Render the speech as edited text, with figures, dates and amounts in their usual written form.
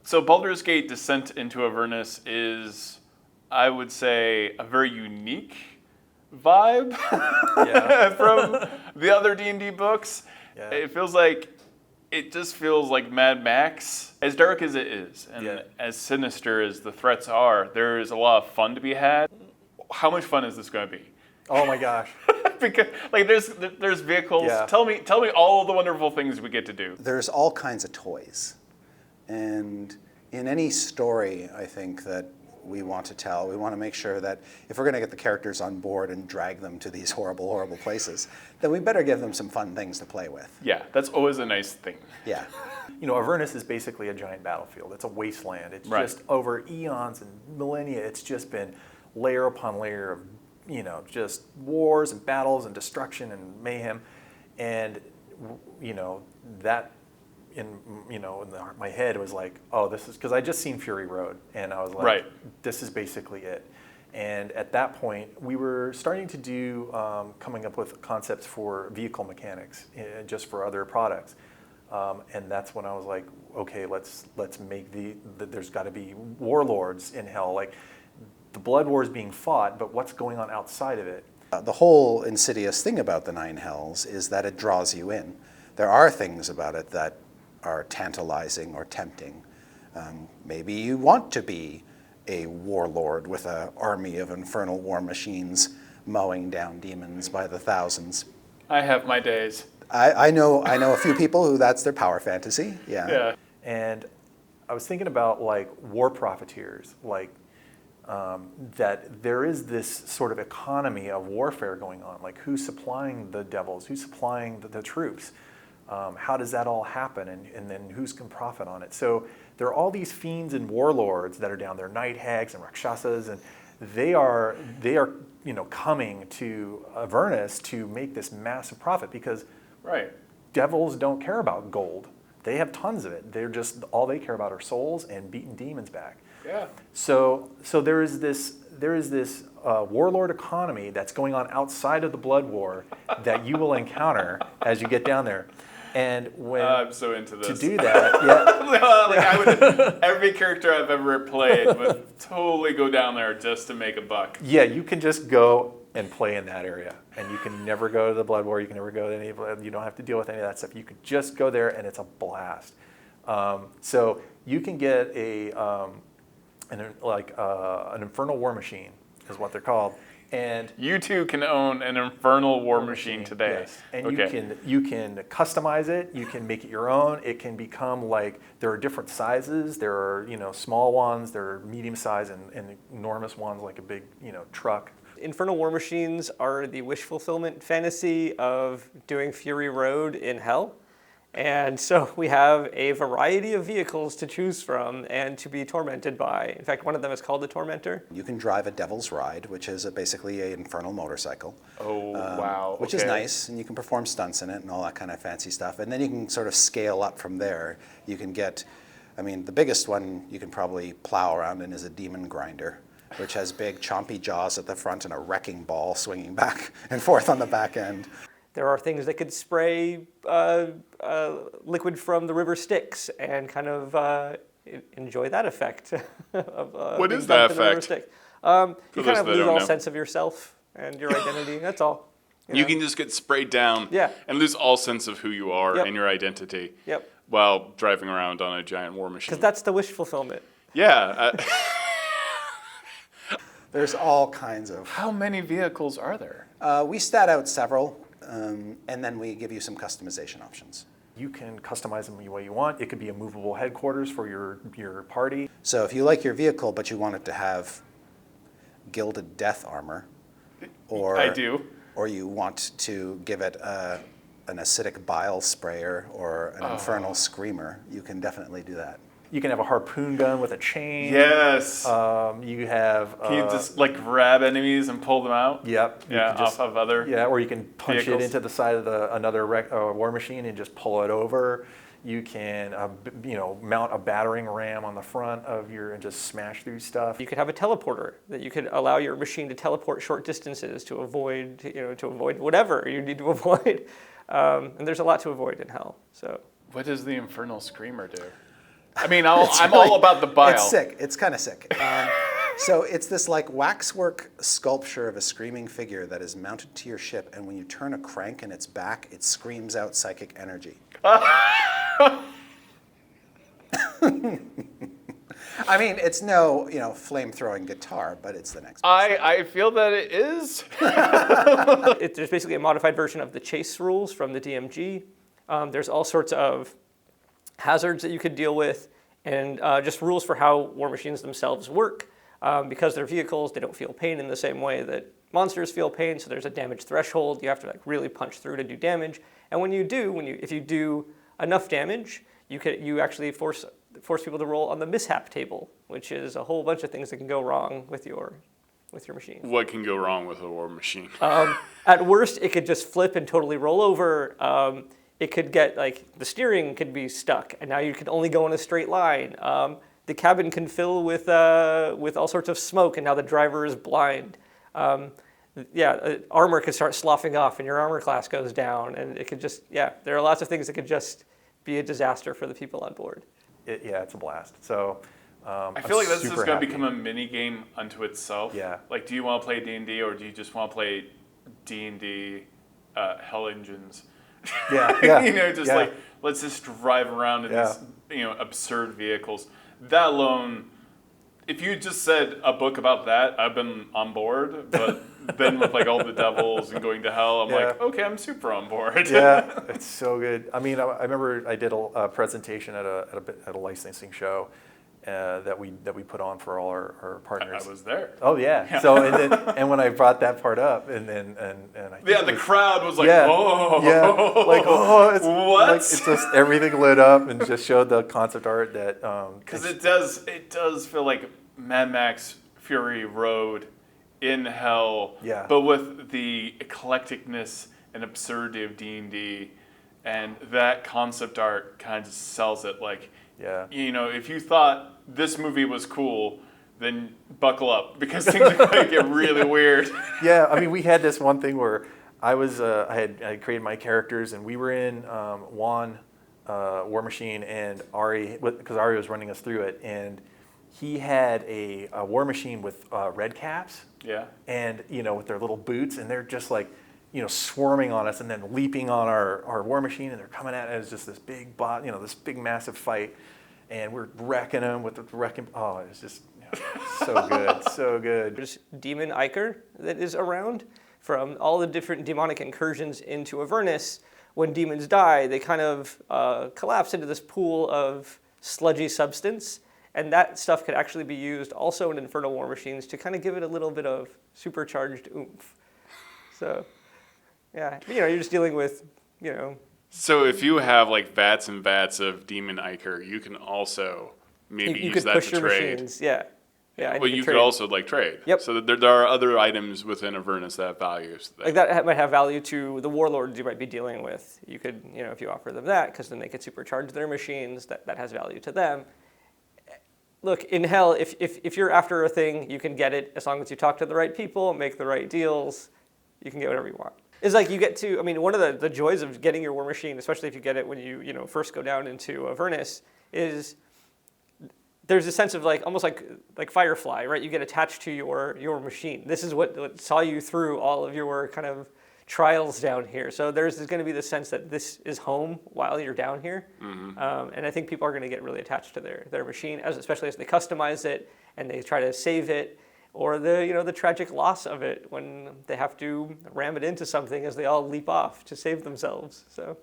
So Baldur's Gate Descent into Avernus is, I would say, a very unique vibe from the other D&D books. Yeah. It just feels like Mad Max. As dark as it is, and as sinister as the threats are, there is a lot of fun to be had. How much fun is this going to be? Oh my gosh. Because there's vehicles. Yeah. Tell me all the wonderful things we get to do. There's all kinds of toys. And in any story, I think, that we want to tell, we want to make sure that if we're going to get the characters on board and drag them to these horrible, horrible places, then we better give them some fun things to play with. Yeah, that's always a nice thing. Yeah. Avernus is basically a giant battlefield. It's a wasteland. It's just over eons and millennia, it's just been layer upon layer of, just wars and battles and destruction and mayhem. And, that in my head was like, oh, this is, because I just seen Fury Road, and I was like, this is basically it. And at that point, we were starting to do, coming up with concepts for vehicle mechanics, just for other products. And that's when I was like, okay, let's make there's got to be warlords in hell. Like, the blood war is being fought, but what's going on outside of it? The whole insidious thing about the Nine Hells is that it draws you in. There are things about it that are tantalizing or tempting. Maybe you want to be a warlord with an army of infernal war machines mowing down demons by the thousands. I have my days. I know a few people who that's their power fantasy. Yeah. And I was thinking about like war profiteers, like that there is this sort of economy of warfare going on. Like, who's supplying the devils? Who's supplying the troops? How does that all happen, and then who's can profit on it? So there are all these fiends and warlords that are down there, night hags and rakshasas, and they are coming to Avernus to make this massive profit, because devils don't care about gold. They have tons of it. They're just, all they care about are souls and beating demons back. Yeah. So there is this warlord economy that's going on outside of the blood war that you will encounter as you get down there. And when I'm so into this. To do that, every character I've ever played would totally go down there just to make a buck. Yeah, you can just go and play in that area, and you can never go to the blood war. You can never go to any. You don't have to deal with any of that stuff. You could just go there, and it's a blast. So you can get an Infernal Warmachine is what they're called. And you too can own an Infernal Warmachine today. Yes. And you can customize it. You can make it your own. It can become like, there are different sizes. There are small ones. There are medium size and enormous ones like a big truck. Infernal Warmachines are the wish fulfillment fantasy of doing Fury Road in hell. And so we have a variety of vehicles to choose from and to be tormented by. In fact, one of them is called the Tormentor. You can drive a Devil's Ride, which is basically an infernal motorcycle. Oh, wow. Which is nice, and you can perform stunts in it and all that kind of fancy stuff. And then you can sort of scale up from there. You can get, the biggest one you can probably plow around in is a Demon Grinder, which has big chompy jaws at the front and a wrecking ball swinging back and forth on the back end. There are things that could spray liquid from the river Styx and kind of enjoy that effect. What is that effect? You kind of lose all sense of yourself and your identity. That's all. You can just get sprayed down and lose all sense of who you are and your identity while driving around on a giant war machine. Because that's the wish fulfillment. Yeah. There's all kinds of... How many vehicles are there? We stat out several. And then we give you some customization options. You can customize them the way you want. It could be a movable headquarters for your party. So if you like your vehicle, but you want it to have gilded death armor, or I do, or you want to give it an acidic bile sprayer or an infernal screamer, you can definitely do that. You can have a harpoon gun with a chain. Yes. You have... Can you just grab enemies and pull them out? Yep. Off of other or you can punch it into the side of another war machine and just pull it over. You can mount a battering ram on the front of and just smash through stuff. You could have a teleporter that you could allow your machine to teleport short distances to avoid whatever you need to avoid. And there's a lot to avoid in hell. So. What does the Infernal Screamer do? I mean, I'm all about the bile. It's sick. It's kind of sick. So it's this like waxwork sculpture of a screaming figure that is mounted to your ship, and when you turn a crank in its back, it screams out psychic energy. I mean, it's no, flame-throwing guitar, but it's the next. I feel that it is. There's basically a modified version of the chase rules from the DMG. There's all sorts of hazards that you could deal with, and just rules for how war machines themselves work. Because they're vehicles, they don't feel pain in the same way that monsters feel pain. So there's a damage threshold. You have to really punch through to do damage. And if you do enough damage, you actually force people to roll on the mishap table, which is a whole bunch of things that can go wrong with your machine. What can go wrong with a war machine? At worst, it could just flip and totally roll over. It could get the steering could be stuck, and now you can only go in a straight line. The cabin can fill with all sorts of smoke, and now the driver is blind. Armor could start sloughing off, and your armor class goes down, and it could just, there are lots of things that could just be a disaster for the people on board. It's a blast. So I feel like this is going to become a mini game unto itself. Yeah. Like, do you want to play D&D, or do you just want to play D&D Hell Engines? Yeah. Let's just drive around in these absurd vehicles. That alone, if you just said a book about that, I've been on board. But then with all the devils and going to hell, I'm like, okay, I'm super on board. Yeah, it's so good. I mean, I remember I did a presentation at a licensing show that we put on for all our partners. I was there. Oh yeah. So and when I brought that part up, and I think the crowd was like, it's what? It's just everything lit up and just showed the concept art that because it does feel like Mad Max Fury Road in hell, but with the eclecticness and absurdity of D&D, and that concept art kind of sells it. If you thought this movie was cool, then buckle up, because things are going to get really weird. Yeah, I mean, we had this one thing where I had created my characters, and we were in Juan War Machine, and Ari, because Ari was running us through it, and he had a War Machine with red caps. Yeah. And with their little boots, and they're just swarming on us, and then leaping on our War Machine, and they're coming at it as just this big this big massive fight, and we're wrecking them with the wrecking. Oh, it's just so good, so good. There's Demon Iker that is around from all the different demonic incursions into Avernus. When demons die, they kind of collapse into this pool of sludgy substance, and that stuff could actually be used also in Infernal Warmachines to kind of give it a little bit of supercharged oomph. So, you're just dealing with, So if you have vats and vats of Demon Iker, you can also maybe use that to trade. Machines. Yeah. Well, you could also trade. Yep. So there are other items within Avernus that have values. That might have value to the warlords you might be dealing with. You could, if you offer them that, because then they could supercharge their machines, that has value to them. Look, in hell, if you're after a thing, you can get it as long as you talk to the right people, make the right deals. You can get whatever you want. It's you get to, one of the joys of getting your war machine, especially if you get it when you first go down into Avernus, is there's a sense of almost like Firefly, right? You get attached to your machine. This is what saw you through all of your kind of trials down here. So there's going to be the sense that this is home while you're down here. Mm-hmm. And I think people are going to get really attached to their machine, especially as they customize it and they try to save it, or the tragic loss of it when they have to ram it into something as they all leap off to save themselves. So.